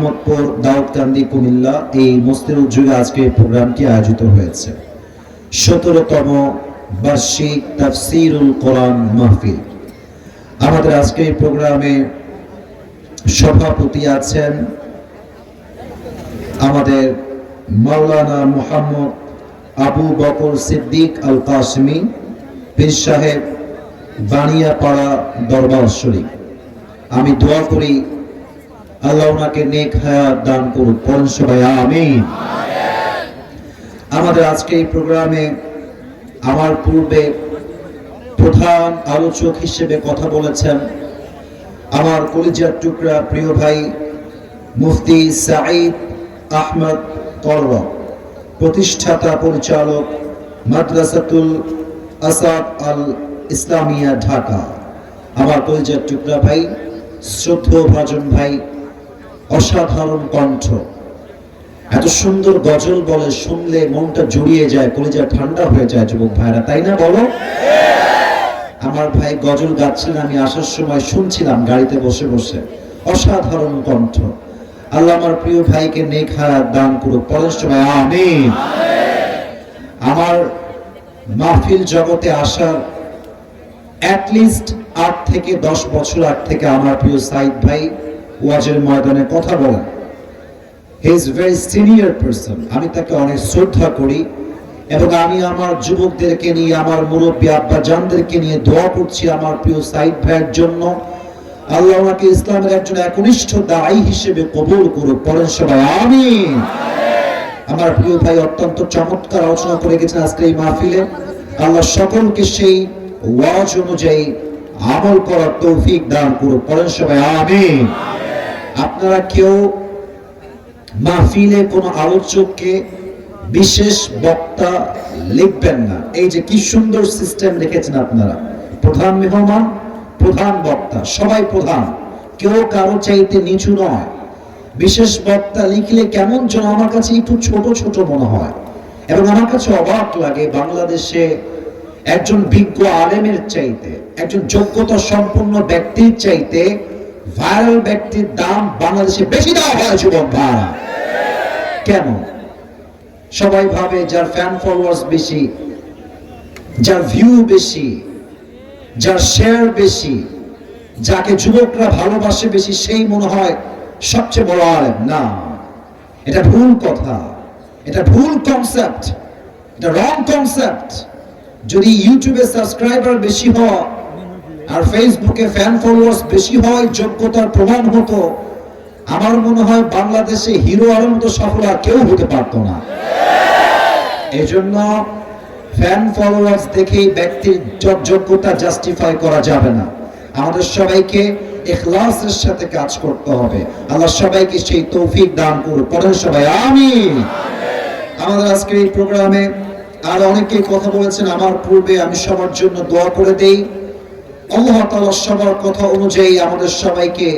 মোহাম্মদপুর, দাউদকান্দি, কুমিল্লা এই মসজিদের উদ্যোগে আজকে এই প্রোগ্রামটি আয়োজিত হয়েছে। 17তম বার্ষিক তাফসীরুল কোরআন মাহফিল। আমাদের আজকে এই প্রোগ্রামে সভাপতি আছেন আমাদের মাওলানা মুহাম্মদ আবু বকর সিদ্দিক আল কাসমি পীর সাহেব, বানিয়াপাড়া দরবার শরীফ। আমি দোয়া করি আল্লাহ ওনাকে নেক হায়াত দান করুক, পড়েন সবাই আমিন। আমাদের আজকে এই প্রোগ্রামে আমার পূর্বে প্রধান আলোচক হিসেবে কথা বলেছেন আমার কলিজার টুকরা প্রিয় ভাই মুফতি সাঈদ আহমদ করওয়া, প্রতিষ্ঠাতা পরিচালক মাদ্রাসাতুল আসাদ আল ইসলামিয়া ঢাকা। আমার কলিজার টুকরা ভাই, শ্রদ্ধেয় ভাজন ভাই, অসাধারণ কণ্ঠ, এত সুন্দর গজল বলে, শুনলে মনটা জুড়িয়ে যায়, কলিজা ঠান্ডা হয়ে যায় যুবক ভাইরা, তাই না বলো? আমার ভাই গজল গাচ্ছিলেন, আমি আসার সময় শুনছিলাম গাড়িতে বসে বসে। অসাধারণ কণ্ঠ। আল্লাহ আমার প্রিয় ভাইকে নেক হায়াত দান করুক, পরের সময় আমিন। আমার মাহফিল জগতে আসার অ্যাটলিস্ট 8 থেকে 10 বছর আগ থেকে আমার প্রিয় সাইদ ভাই ওয়াজের ময়দানে কথা বলেন। He is very senior person. আমি তাকে অনেক শ্রদ্ধা করি এবং আমি আমার যুবকদেরকে নিয়ে, আমার মুরব্বী আব্বা জানদেরকে নিয়ে দোয়া করছি আমার প্রিয় সাইদ ভাইয়ের জন্য। আল্লাহ ওনাকে ইসলামের একজন একনিষ্ঠ দায়ী হিসেবে কবুল করুক, পড়েন সবাই আমিন। আমার প্রিয় ভাই অত্যন্ত চমৎকার আলোচনা করে গেছেন আজকে এই মাহফিলে। আল্লাহ সকলকে সেই ওয়াজ অনুযায়ী আমল করার তৌফিক দান করুক, পড়েন সবাই আমিন। আপনারা কেউ মাহফিলে কোন আলোচককে বিশেষ বক্তা লিখবেন না। এই যে কি সুন্দর সিস্টেম রেখেছেন আপনারা, প্রধান মেহমান, প্রধান বক্তা, সবাই প্রধান, কেউ কারো চাইতে নিচু নয়। বিশেষ বক্তা লিখলে কেমন যেন আমার কাছে একটু ছোট ছোট মনে হয় এবং আমার কাছে অবাক লাগে বাংলাদেশে একজন বিজ্ঞ আলেমের চাইতে, একজন যোগ্যতা সম্পন্ন ব্যক্তির চাইতে ভাইরাল ব্যক্তির দাম বাংলাদেশে বেশি দেওয়া হয় যুবক ভাইরা। কেন? সবাই ভাবে যার ফ্যান ফলোয়ার্স বেশি, যার ভিউ বেশি, যার শেয়ার বেশি, যাকে যুবকরা ভালোবাসে বেশি, সেই মনে হয় সবচেয়ে বড় আলেম। না, এটা ভুল কথা, এটা ভুল কনসেপ্ট, এটা রং কনসেপ্ট। যদি ইউটিউবে সাবস্ক্রাইবার বেশি হয় আর ফেসবুকে ফ্যান ফলোয়ার্স বেশি হয় যোগ্যতার প্রমাণ হতো, আমার মনে হয় বাংলাদেশে হিরো আলম মতো সফল আর কেউ হতে পারতো না। এই জন্য ফ্যান ফলোয়ার্স দেখেই ব্যক্তির যোগ্যতা জাস্টিফাই করা যাবে না। আমাদের সবাইকে ইখলাসের সাথে কাজ করতে হবে। আল্লাহ সবাইকে সেই তৌফিক দান করুক, পড়েন সবাই আমিন। আমাদের আজকের এই প্রোগ্রামে আর অনেকেই কথা বলেছেন আমার পূর্বে, আমি সবার জন্য দোয়া করে দেই। আল্লাহ তাআলা সবার কথা অনুযায়ী আমাদের সবাইকে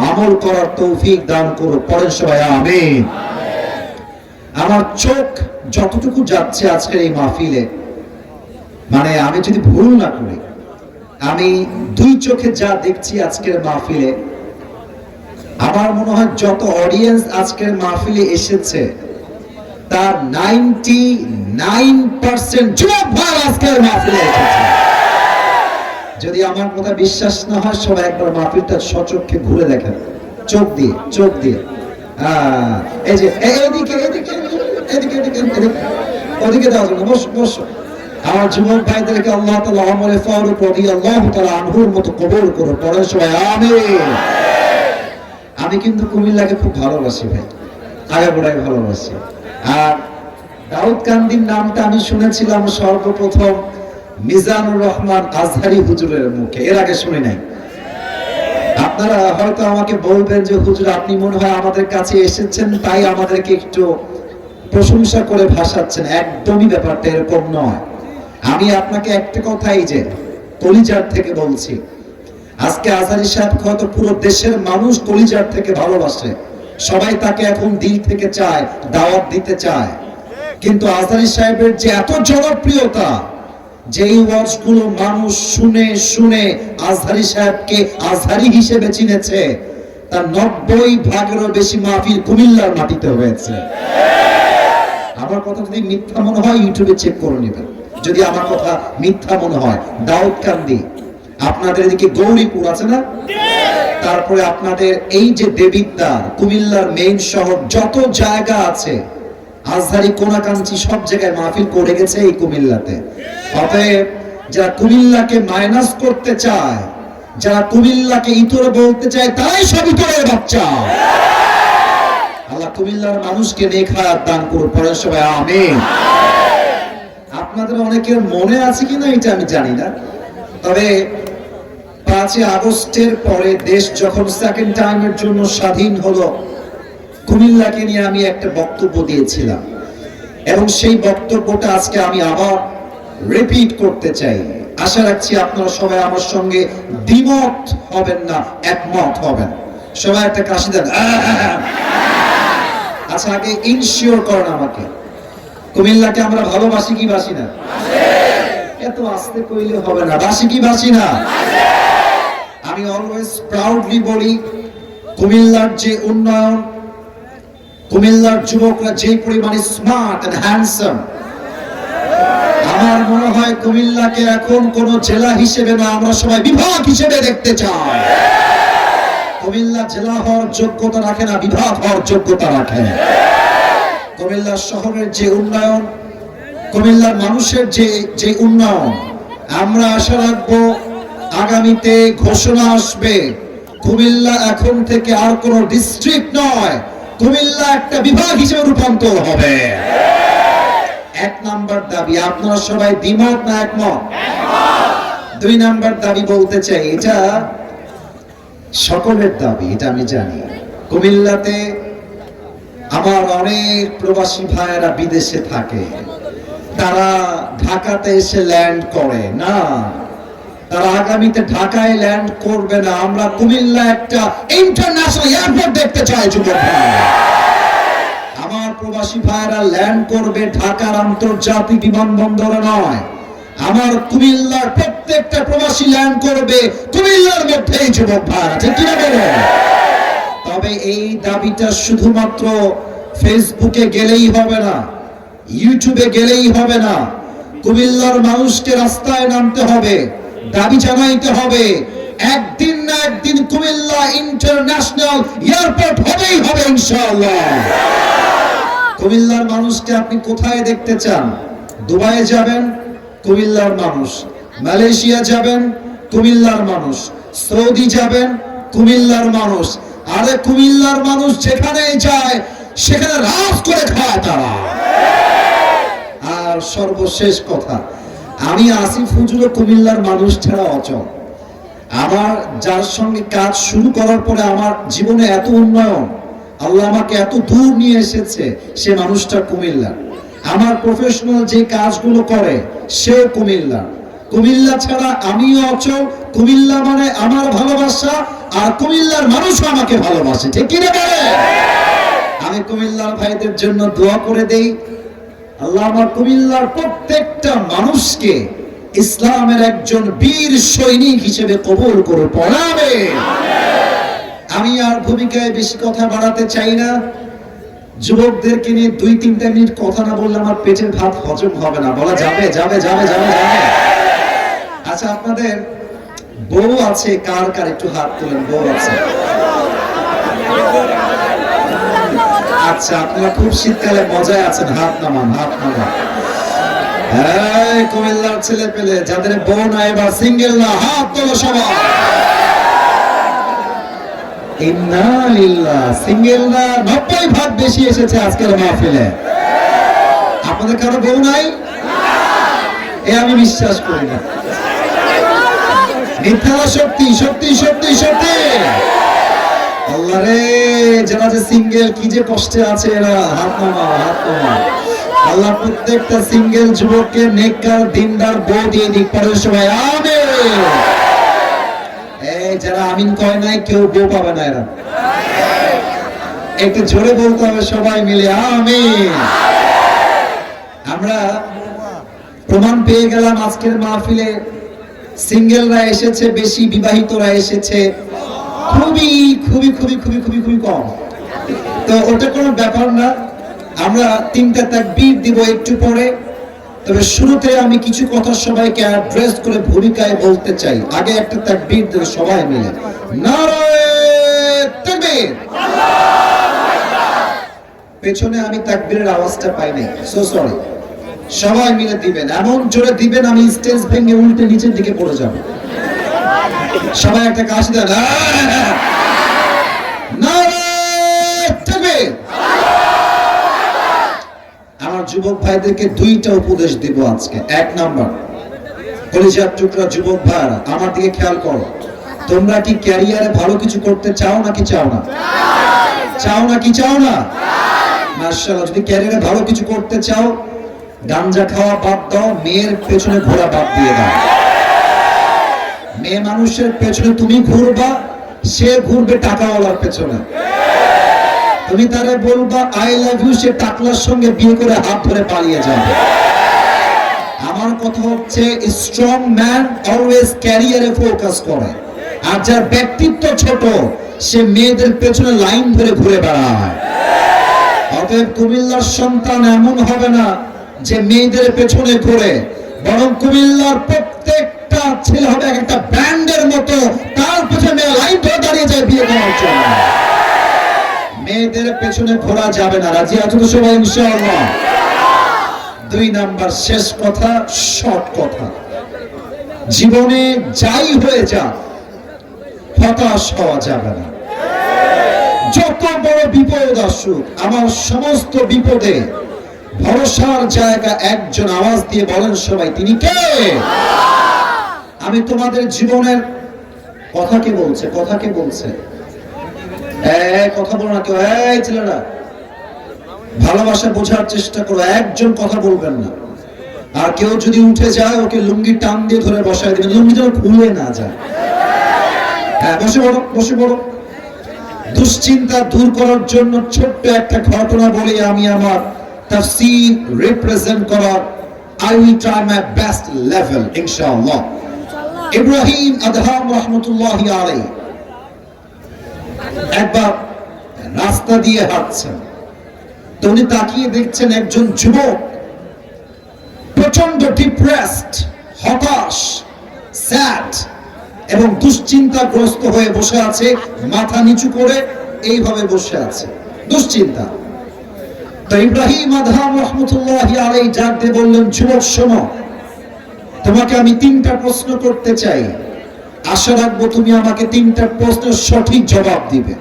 আমল করার তৌফিক দান করুক, পড়েন সবাই আমিন। আমার চোখ যতটুকু যাচ্ছে আজকের এই মাহফিলে, মানে আমি যদি ভুল না করি, আমি 2 চোখে যা দেখছি আজকের মাহফিলে, আমার মনে হয় যত অডিয়েন্স আজকের মাহফিলে এসেছে তার 99% যুবক ভাই আজকের মাহফিলে এসেছে। যদি আমার কথা বিশ্বাস না হয় সবাই একবার মাহফিলটা সচক্ষে ঘুরে দেখেন, চোখ দিয়ে, চোখ দিয়ে। এই যে এদিকে এদিকে এদিকে এদিকে ওদিকে দাও, বসো বসো। আমার যুবক ভাইদেরকে আল্লাহ তাআলা ওমর ফারুক রাদিয়াল্লাহু তাআলা আনহুর মতো কবুল করুন, পড়েন সবাই আমিন। আমি কিন্তু কুমিল্লাকে খুব ভালোবাসি ভাই, আগাগোড়াই ভালোবাসি। আর দাউদকান্দির নামটা আমি শুনেছিলাম সর্বপ্রথম মিজানুর রহমান আজহারি হুজুরের মুখে, এর আগে শুনি নাই। আপনারা হয়তো আমাকে বলবেন যে হুজুর আপনি মনে হয় আমাদের কাছে এসেছেন তাই আমাদেরকে একটু প্রশংসা করে ভাসাচ্ছেন। একদমই ব্যাপারটা এরকম নয়। আমি আপনাকে একটা কথাই যে কলিজার থেকে বলছি, আজকে আজহারি সাহেব হয়তো পুরো দেশের মানুষ কলিজার থেকে ভালোবাসে, সবাই তাকে এখন দিল থেকে চায়, দাওয়াত দিতে চায়। কিন্তু আজহারি সাহেবের যে এত জনপ্রিয়তা, যেই ওয়াজগুলো মানুষ শুনে শুনে আজহারি সাহেবকে আজহারি হিসেবে চিনেছে, তার 90% বেশি মাহফিল কুমিল্লার মাটিতে হয়েছে। আমার কথা যদি মিথ্যা মনে হয় ইউটিউবে চেক করে নেবেন। যদি আমার কথা মিথ্যা মনে হয়, দাউদকান্দি, আপনাদের এদিকে গৌরীপুর আছে না, তারপরে আপনাদের এই যে দেবিদ্বার, কুমিল্লার মেইন শহর, যত জায়গা আছে, আজহারি, কোনাকাঞ্চি, সব জায়গায় মাহফিল করে গেছে এই কুমিল্লাতে। অতএব যারা কুমিল্লাকে মাইনাস করতে চায়, যারা কুমিল্লাকে ইতরে বলতে চায়, তারাই সব ইতরের বাচ্চা। আল্লাহ কুমিল্লার মানুষকে নেখায়াত দান করুন, পড়েন সবাই আমিন। আপনাদের অনেকের মনে আছে কিনা এটা আমি জানি না, তবে 5 আগস্টের পরে দেশ যখন সেকেন্ড টাইমের জন্য স্বাধীন হলো, কুমিল্লাকে নিয়ে আমি একটা বক্তব্য দিয়েছিলাম এবং সেই বক্তব্যটা আজকে আমি আবার রিপিট করতে চাই। আশা রাখছি আপনারা সবাই আমার সঙ্গে দ্বিমত হবেন না, একমত হবেন। সবাই একটা কাশি দেন। আচ্ছা, আগে ইনশিওর করেন আমাকে, কুমিল্লাকে আমরা ভালোবাসি কি বাসি না? এত আস্তে কইলে হবে না, বাসি কি বাসি না? আমি অলওয়েজ প্রাউডলি বলি, কুমিল্লার যে উন্নয়ন, কুমিল্লার যুবকরা যে পরিমাণে স্মার্ট এন্ড হ্যান্ডসাম, আমার মনে হয় কুমিল্লাকে এখন কোন জেলা হিসেবে না, আমরা সবাই বিভাগ হিসেবে দেখতে চাই। কুমিল্লা জেলা হওয়ার যোগ্যতা রাখে না, বিভাগ হওয়ার যোগ্যতা রাখে। কুমিল্লা শহরের যে উন্নয়ন, কুমিল্লার মানুষের যে উন্নয়ন, আমরা আশা রাখবো আগামীতে ঘোষণা আসবে কুমিল্লা এখন থেকে আর কোন ডিস্ট্রিক্ট নয়, কুমিল্লা একটা বিভাগ হিসেবে রূপান্তর হবে। 1 নাম্বার দাবি, আপনারা সবাই দ্বিমত না একমত? 2 নাম্বার দাবি বলতে চাই, এটা সকলের দাবি, এটা আমি জানি। কুমিল্লাতে আমার অনেক প্রবাসী ভাইয়েরা বিদেশে থাকে, তারা ঢাকাতে এসে ল্যান্ড করে না, তারা আগামীতে ঢাকায় ল্যান্ড করবে না। আমরা কুমিল্লা একটা ইন্টারন্যাশনাল এয়ারপোর্ট দেখতে চাই যুবক ভাই। আমার প্রবাসী ভাইয়েরা ল্যান্ড করবে ঢাকার আন্তর্জাতিক বিমানবন্দরে নয়, আমার কুমিল্লার প্রত্যেকটা প্রবাসী ল্যান্ড করবে কুমিল্লার মধ্যেই যুবক ভাইরা, ঠিক কি না বলেন? তবে এই দাবিটা শুধুমাত্র ফেসবুকে গেলেই হবে না, ইউটিউবে গেলেই হবে না, কুমিল্লার মানুষকে রাস্তায় নামতে হবে, দাবি জানাইতে হবে। একদিন না একদিন কুমিল্লা ইন্টারন্যাশনাল এয়ারপোর্ট হবেই হবে ইনশাআল্লাহ। কুমিল্লার মানুষকে আপনি কোথায় দেখতে চান? দুবাইয়ে যাবেন, কুমিল্লার মানুষ। মালয়েশিয়া যাবেন, কুমিল্লার মানুষ। সৌদি যাবেন, কুমিল্লার মানুষ। আরে কুমিল্লার মানুষ যেখানেই যায় সেখানে রাজ করে খায় তারা। আর সর্বশেষ কথা, আমি আসিফ হুজুর কুমিল্লার মানুষ ছাড়া অচল। আমার যার সঙ্গে কাজ শুরু করার পরে আমার জীবনে এত উন্নয়ন, আল্লাহ আমাকে এত দূর নিয়ে এসেছে, সে মানুষটা কুমিল্লা। আমার প্রফেশনাল যে কাজগুলো করে সেও কুমিল্লা। কুমিল্লা ছাড়া আমিও অচল। কুমিল্লা মানে আমার ভালোবাসা, আর কুমিল্লার মানুষও আমাকে ভালোবাসে, ঠিক কি না বলে? আমি কুমিল্লার ভাইদের জন্য দোয়া করে দেই, আল্লাহ আমার কুমিল্লার প্রত্যেকটা মানুষকে ইসলামের একজন বীর সৈনিক হিসেবে কবুল করে পড়াবে। আমি আর ভূমিকায় বেশি কথা বাড়াতে চাই না। যুবকদেরকে নিয়ে 2-3টা মিনিট কথা না বললে আমার পেটের ভাত হজম হবে না। বলা যাবে? যাবে যাবে যাবে যাবে। আচ্ছা, আপনাদের বউ আছে কার কার? একটু হাত তুলেন। বউ আছে? আচ্ছা, আপনারা খুব শীতকালে মজায় আছেন, হাত নামান, হাত নামান। এই কুমিল্লার ছেলে পেলে যাদের বউ নাই বা সিঙ্গেল না, হাত তোলো সবাই। ইন্নালিল্লাহ, সিঙ্গেল না 90% বেশি এসেছে আজকের মাহফিলে। আপনাদের কারো বউ নাই? এ আমি বিশ্বাস করি না। মিথ্যা সত্যি সত্যি সত্যি সত্যি। আল্লাহ রে, যারা যে সিঙ্গেল কি যে কষ্টে আছে এরা, হাত নামাও, হাত নামাও। আল্লাহ প্রত্যেকটা সিঙ্গেল যুবককে নেককার দিনদার বউ দিয়ে দিক, পরে সবাই আমিন। এই যারা আমিন কয় নাই, কেউ বউ পাবে না এরা। একটু জোরে বলতে হবে সবাই মিলে আমিন। আমরা প্রমাণ পেয়ে গেলাম আজকের মাহফিলে সিঙ্গেলরা এসেছে বেশি, বিবাহিতরা এসেছে খুবই খুবই খুবই খুবই খুবই খুবই কম। তো ওটা কোনো ব্যাপার না, আমরা 3টা তাকবীর দিব একটু পরে। তবে শুরুতে আমি কিছু কথা সবাইকে অ্যাড্রেস করে ভূমিকায় বলতে চাই। আগে একটা তাকবীর দেব সবাই মিলে, নারায়ে তাকবীর। পেছনে আমি তাকবীরের আওয়াজটা পাই নাই, সো সরি। সবাই মিলে দিবেন, এমন জোরে দিবেন আমি স্টেজ ভেঙে উল্টে নিচের দিকে পড়ে যাব। সবাই একটা কাশি দেন, নারায়ে তাকবীর। আমার যুবক ভাইদেরকে 2টা উপদেশ দিব আজকে। 1 নাম্বার, কলিজার টুকরা যুবক ভাইরা আমার দিকে খেয়াল করো। তোমরা কি ক্যারিয়ারে ভালো কিছু করতে চাও নাকি চাও না? চাও নাকি চাও না? মাশাআল্লাহ, যদি ক্যারিয়ারে ভালো কিছু করতে চাও, গাঞ্জা খাওয়া বাদ দাও, মেয়ের পেছনে ঘোরা বাদ দিয়ে দাও। মেয়ে মানুষের পেছনে তুমি ঘুরবা, সে ঘুরবে টাকাওয়ালার পেছনে। তুমি তারে বলবা আই লাভ ইউ, সে টাকলার সঙ্গে বিয়ে করে হাত ধরে পালিয়ে যাবে। আমার কথা হচ্ছে স্ট্রং ম্যান অলওয়েজ ক্যারিয়ারে ফোকাস করে, আর যার ব্যক্তিত্ব ছোট সে মেয়েদের পেছনে লাইন ধরে ঘুরে বেড়ায়। অতএব কুমিল্লার সন্তান এমন হবে না যে মেয়েদের পেছনে ঘুরে, বরং কুমিল্লার প্রত্যেকটা ছেলে হবে একটা ব্র্যান্ডের মতো, তার পেছনে লাইন ধরে দাঁড়িয়ে যায় বিয়ে করার জন্য। মেয়েদের পেছনে ঘোরা যাবে না। রাজি আছো তো সবাই ইনশাআল্লাহ? 2 নাম্বার, শেষ কথা, শর্ট কথা। জীবনে যাই হয়ে যাক, হতাশ হওয়া যাবে না। যত বড় বিপদ আসুক, আমার সমস্ত বিপদে ভরসার জায়গা একজন। আওয়াজ দিয়ে বলেন সবাই, তিনি কে? আমি তোমাদের জীবনের কথা কে বলছে? কথা কে বলছে? কথা বলো না কেউ। এই ছেলেরা, ভালোবাসা বোঝার চেষ্টা করো, একজন কথা বলবেন না। আর কেউ যদি উঠে যায়, ওকে লুঙ্গি টান দিয়ে ধরে বসায় দিবেন, লুঙ্গি যেন খুলে না যায়। হ্যাঁ, বসে পড়ো, বসে পড়ো। দুশ্চিন্তা দূর করার জন্য ছোট্ট একটা ঘটনা বলি আমি আমার তাফসীর রিপ্রেজেন্ট করার I will try my best level ইনশাআল্লাহ। ইব্রাহিম আদহাম রাহমাতুল্লাহি আলাইহি একবার রাস্তা দিয়ে হাঁটছেন, তো উনি তাকিয়ে দেখছেন একজন যুবক প্রচন্ড ডিপ্রেসড, হতাশ, স্যাড এবং দুশ্চিন্তাগ্রস্ত হয়ে বসে আছে, মাথা নিচু করে এইভাবে বসে আছে, দুশ্চিন্তা। তো ইব্রাহিম আদহাম রাহমাতুল্লাহি আলাইহি ডাক দিয়ে বললেন, যুবক শোনো, তোমাকে আমি 3টা প্রশ্ন করতে চাই, আশা রাখবো তুমি আমাকে 3টা প্রশ্নের সঠিক জবাব দিবে।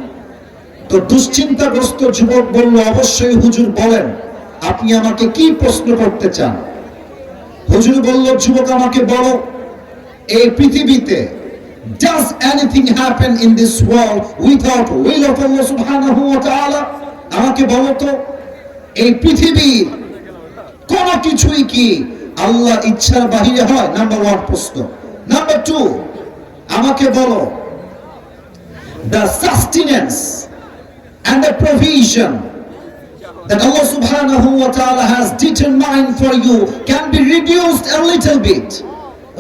তো দুশ্চিন্তাগ্রস্ত যুবক বলল, অবশ্যই হুজুর, বলেন আপনি আমাকে কি প্রশ্ন করতে চান। হুজুর বলল, যুবক আমাকে বলো, এই পৃথিবীতে does anything happen in this world without will of Allah subhanahu wa ta'ala? আমাকে বলো তো, এই পৃথিবীর কোন কিছুই কি আল্লাহ ইচ্ছার বাহিরে হয়? নাম্বার 1 প্রশ্ন। নাম্বার 2, আমাকে বলো, the sustenance and the provision that Allah subhanahu wa ta'ala has determined for you can be reduced a little bit.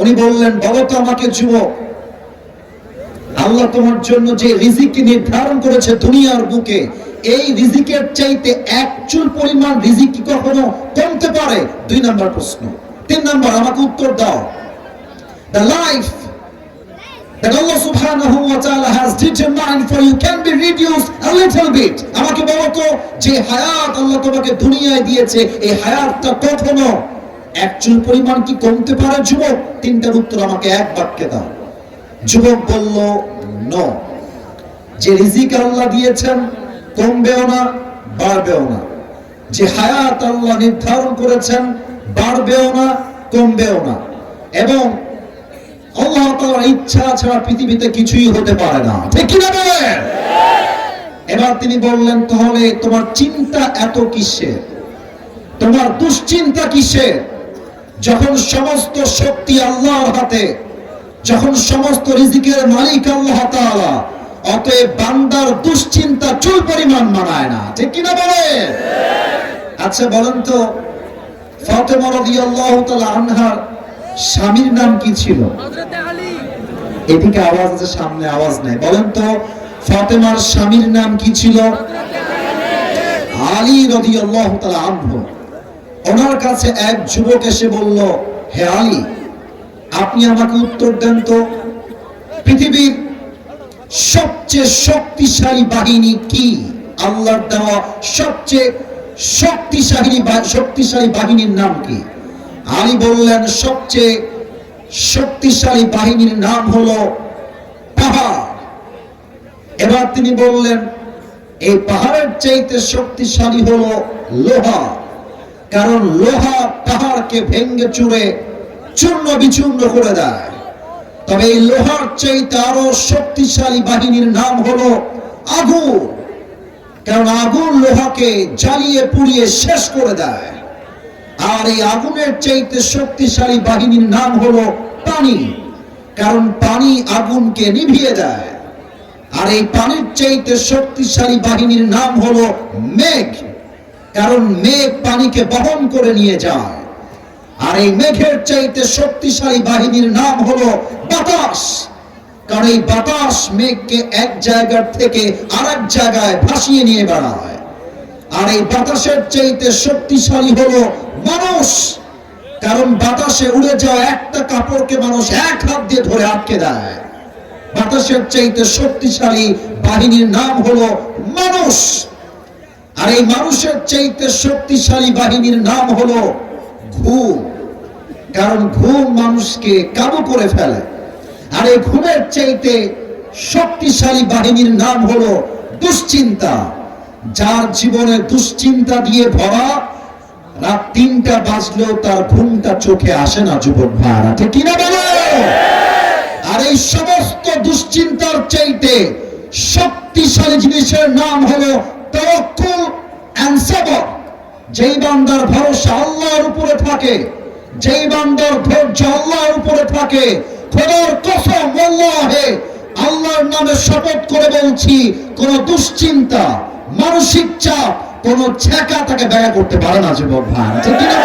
উনি বললেন, বলো তো আমাকে যুবক, আল্লাহ তোমার জন্য যে রিজিক নির্ধারণ করেছে দুনিয়ার বুকে, এই রিজিকের চাইতে 1 চুল পরিমাণ রিজিক কি কখনো কমতে পারে? 2 নাম্বার প্রশ্ন। 3 নাম্বার, আমাকে উত্তর দাও, the life that Allah subhanahu wa ta'ala has determined for you can be reduced a little bit. আমাকে বলো তো, যে হায়াত আল্লাহ তোমাকে দুনিয়ায় দিয়েছে, এই হায়াতটা কখনো 1 চুল পরিমাণ কি কমতে পারে? যুবক, 3টার উত্তর আমাকে এক বাক্যে দাও। যুবক বলল, নো, যে রিজিক আল্লাহ দিয়েছেন কমবেও না বাড়বেও না, যে হায়াত আল্লাহ নির্ধারণ করেছেন বাড়বেও না কমবেও না, এবং আল্লাহ তাআলার ইচ্ছা ছাড়া পৃথিবীতে কিছুই হতে পারে না। ঠিক কি না বলেন? এবার তিনি বললেন, তাহলে তোমার চিন্তা এত কিসের, তোমার দুশ্চিন্তা কিসের, যখন সমস্ত শক্তি আল্লাহর হাতে, যখন সমস্ত রিজিকের মালিক আল্লাহ তাআলা, অতএব বান্দার দুশ্চিন্তা চুল পরিমাণ মানায় না। ঠিক কি না বলেন? আচ্ছা বলেন তো, ফাতেমা রাদিয়াল্লাহু তাআলা আনহার স্বামীর নাম কি ছিল? হযরত আলী। এদিকে আওয়াজ আছে, সামনে আওয়াজ নাই। বলেন তো, ফাতেমার স্বামীর নাম কি ছিল? আলী রাদিয়াল্লাহু তাআলা আনহু। ওনার কাছে এক যুবক এসে বলল, হে আলী, আপনি আমাকে উত্তর দেন তো, পৃথিবীর সবচেয়ে শক্তিশালী বাহিনী কি? আল্লাহর দেওয়া সবচেয়ে শক্তিশালী বাহিনীর নাম কি? আলী বললেন, সবচেয়ে শক্তিশালী বাহিনীর নাম হলো পাহাড়। এবার তিনি বললেন, এই পাহাড়ের চাইতে শক্তিশালী হলো লোহা, কারণ লোহা পাহাড়কে ভেঙে চুরে চূর্ণ বিচূর্ণ করে দেয়। তবে এই লোহার চাইতে আরো শক্তিশালী বাহিনীর নাম হলো আগুন, কারণ আগুন লোহাকে জ্বালিয়ে পুড়িয়ে শেষ করে দেয়। আর এই আগুনের চাইতে শক্তিশালী বাহিনীর নাম হলো পানি, কারণ পানি আগুনকে নিভিয়ে দেয়। আর এই পানির চাইতে শক্তিশালী বাহিনীর নাম হলো মেঘ, কারণ মেঘ পানিকে বহন করে নিয়ে যায়। আর এই মেঘের চাইতে শক্তিশালী বাহিনীর নাম হলো বাতাস, কারণ এই বাতাস মেঘকে এক জায়গা থেকে আরেক জায়গায় ভাসিয়ে নিয়ে বেড়ায়। আর এই বাতাসের চাইতে শক্তিশালী হলো মানুষ, কারণ বাতাসে উড়ে যাওয়া একটা কাপড়কে মানুষ এক হাত দিয়ে ধরে আটকে দেয়। বাতাসের চাইতে শক্তিশালী বাহিনীর নাম হলো মানুষ। আর এই মানুষের চাইতে শক্তিশালী বাহিনীর নাম হলো ঘুম, কারণ ঘুম মানুষকে কাবু করে ফেলে। আর এই ঘুমের চাইতে শক্তিশালী বাহিনীর নাম হলো দুশ্চিন্তা। যার জীবনে দুশ্চিন্তা দিয়ে ভরা, রাত ৩টা বাজলেও তার ঘুমটা চোখে আসে না। যুবক ভাইরা, ঠিক কিনা বলো? আর এই সমস্ত দুশ্চিন্তার চাইতে শক্তিশালী জিনিসের নাম হলো তাওয়াক্কুল এন্ড সবর। যেই বান্দার ভরসা আল্লাহর উপরে থাকে, যেই বান্দার ধৈর্য আল্লাহর উপরে থাকে, খোদার কসম আল্লাহে, আল্লাহর নামে শপথ করে বলছি, কোন দুশ্চিন্তা, মানসিক চাপ, কোন ছ্যাঁকা তাকে ব্যয় করতে পারে না। যুবক ভাই, ঠিক কিনা?